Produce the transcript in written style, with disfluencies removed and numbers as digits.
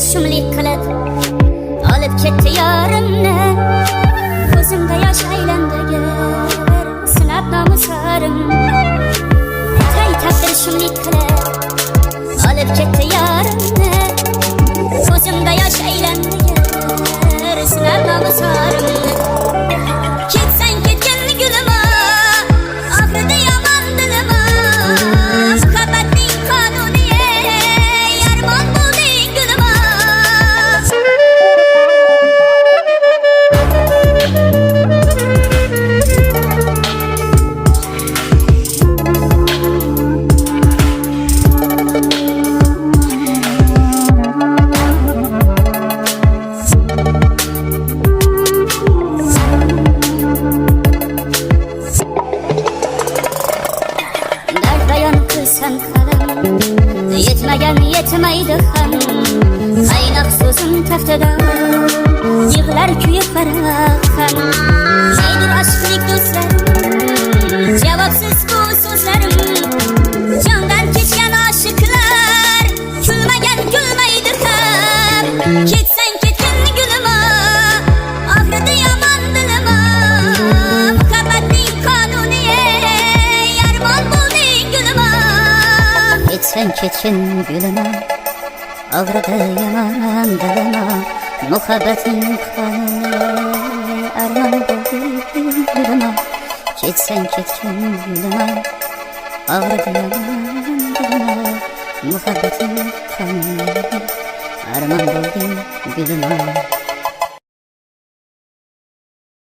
shumlik qilib olib ketdi yorimni. Ko'zimda yosh aylandi sinab nomusarim. Tay taqdir shumlik qilib olib ketdi yorimni. Ko'zimda yosh aylandi sinab nomusarim. Ketsang ketgin gulim, oxirida yomon dilim. Muhabbatning qonuni armon bo'lding gulim. Qilsan qalam yetmagan yetmaydi ham. Qaynoq so'zim taftada yig'lar kuyib qaraq ham. Neydir aşklik do'stlarim, javobsiz bu so'zlarim. Jondan kechgan oshiqlar kulmagan kulmaydi ham. Ketsang ketgin gulim, oxirida yomon dilim. Muhabbatning qonuni armon bo'lding gulim. Ketsang ketgin gulim, oxirida yomon dilim. Muhabbatning qonuni armon bo'lding gulim. Ketsang ketgin gulim, oxirida yomon dilim. Muhabbatning qonuni armon bo'lding gulim.